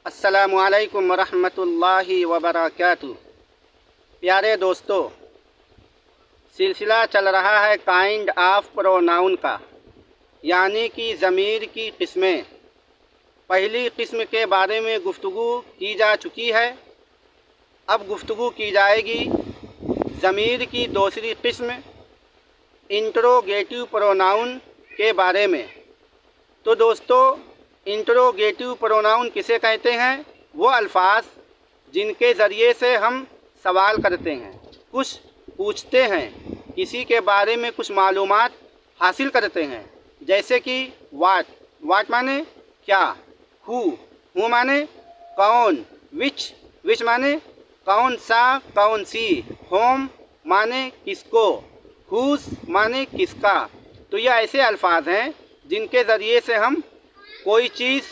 अस्सलामुअलैकुम वरहमतुल्लाहि वबरकातुहू। प्यारे दोस्तों, सिलसिला चल रहा है काइंड ऑफ प्रोनाउन का, यानी कि ज़मीर की किस्में। पहली किस्म के बारे में गुफ्तगू की जा चुकी है, अब गुफ्तगू की जाएगी ज़मीर की दूसरी किस्म इंट्रोगेटिव प्रोनाउन के बारे में। तो दोस्तों, इंट्रोगेटिव प्रोनाउन किसे कहते हैं? वो अल्फाज जिनके ज़रिए से हम सवाल करते हैं, कुछ पूछते हैं, किसी के बारे में कुछ मालूमात हासिल करते हैं। जैसे कि वाट माने क्या, हु माने कौन, विच माने कौन सा कौन सी, होम माने किसको, हुज माने किसका। तो यह ऐसे अल्फाज हैं जिनके ज़रिए से हम कोई चीज़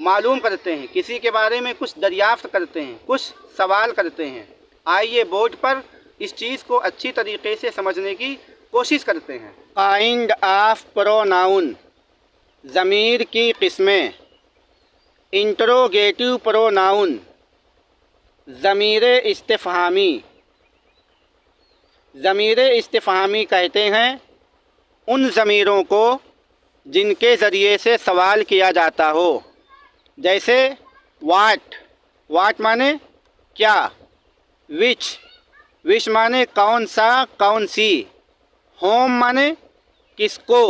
मालूम करते हैं, किसी के बारे में कुछ दरियाफ्त करते हैं, कुछ सवाल करते हैं। आइए बोर्ड पर इस चीज़ को अच्छी तरीके से समझने की कोशिश करते हैं। काइंड ऑफ प्रोनाउन, ज़मीर की किस्में। इंट्रोगेटिव प्रोनाउन, ज़मीर इस्तिफ़हामी। ज़मीर इस्तिफ़हामी कहते हैं उन ज़मीरों को जिनके ज़रिए से सवाल किया जाता हो। जैसे वाट माने क्या, विच माने कौन सा कौन सी, होम माने किसको,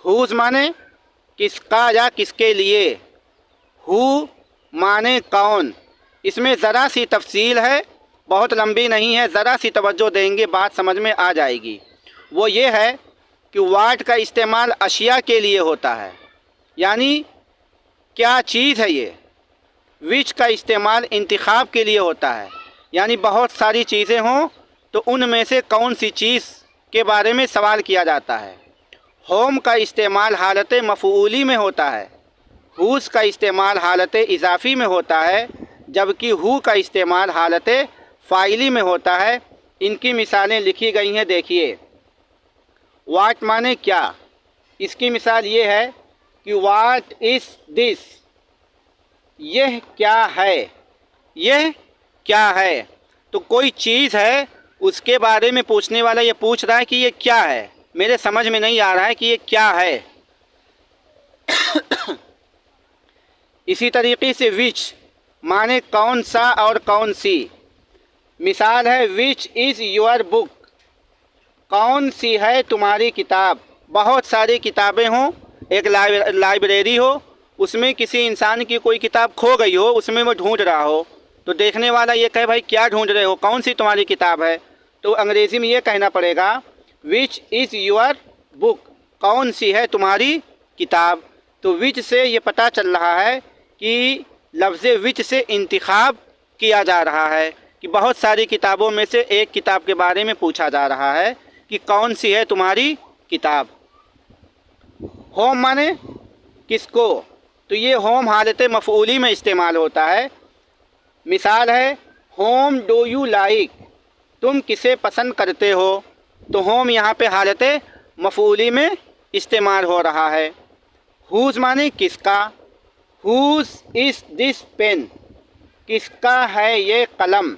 हुज माने किसका या किसके लिए, हु माने कौन। इसमें ज़रा सी तफसील है, बहुत लंबी नहीं है, ज़रा सी तवज्जो देंगे बात समझ में आ जाएगी। वो ये है कि वाट का इस्तेमाल अशिया के लिए होता है, यानी क्या चीज़ है ये। विच का इस्तेमाल इंतिखाब के लिए होता है, यानी बहुत सारी चीज़ें हों तो उनमें से कौन सी चीज़ के बारे में सवाल किया जाता है। होम का इस्तेमाल हालत मफ़ऊली में होता है, हुज का इस्तेमाल हालत इजाफ़ी में होता है, जबकि हु का इस्तेमाल हालत फ़ाइली में होता है। इनकी मिसालें लिखी गई हैं, देखिए। वाट माने क्या, इसकी मिसाल ये है कि वाट इज़ दिस, यह क्या है, यह क्या है। तो कोई चीज़ है, उसके बारे में पूछने वाला ये पूछ रहा है कि ये क्या है, मेरे समझ में नहीं आ रहा है कि ये क्या है। इसी तरीके से विच माने कौन सा और कौन सी। मिसाल है विच इज़ योर बुक, कौन सी है तुम्हारी किताब। बहुत सारी किताबें हों, एक लाइब्रेरी हो, उसमें किसी इंसान की कोई किताब खो गई हो, उसमें वो ढूंढ रहा हो, तो देखने वाला ये कहे भाई क्या ढूंढ रहे हो, कौन सी तुम्हारी किताब है। तो अंग्रेज़ी में ये कहना पड़ेगा विच इज़ योर बुक, कौन सी है तुम्हारी किताब। तो विच से ये पता चल रहा है कि लफ्ज़ विच से इंतिखाब किया जा रहा है, कि बहुत सारी किताबों में से एक किताब के बारे में पूछा जा रहा है कि कौन सी है तुम्हारी किताब। होम माने किसको, तो ये होम हालत मफ़ऊली में इस्तेमाल होता है। मिसाल है होम डू यू लाइक, तुम किसे पसंद करते हो। तो होम यहाँ पे हालत मफ़ऊली में इस्तेमाल हो रहा है। हुज माने किसका, हुज इज़ दिस पेन, किसका है ये कलम,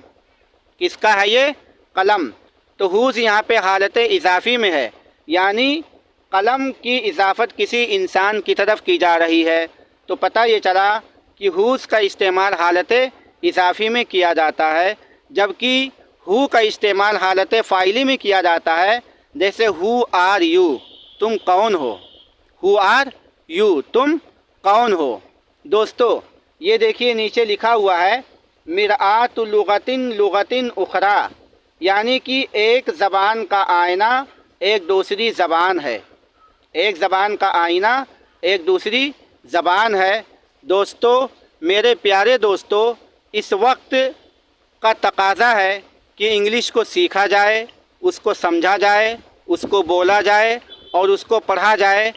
किसका है ये कलम। तो हुज यहाँ पे हालत इजाफ़ी में है, यानी कलम की इजाफ़त किसी इंसान की तरफ की जा रही है। तो पता ये चला कि हुज का इस्तेमाल हालत इजाफ़ी में किया जाता है, जबकि हु का इस्तेमाल हालत फ़ाइली में किया जाता है। जैसे हु आर यू, तुम कौन हो, हु आर यू, तुम कौन हो। दोस्तों, ये देखिए नीचे लिखा हुआ है मिरआतु लुगतिन उखरा, यानी कि एक ज़बान का आईना एक दूसरी ज़बान है, एक ज़बान का आईना एक दूसरी ज़बान है। दोस्तों, मेरे प्यारे दोस्तों, इस वक्त का तकाज़ा है कि इंग्लिश को सीखा जाए, उसको समझा जाए, उसको बोला जाए और उसको पढ़ा जाए।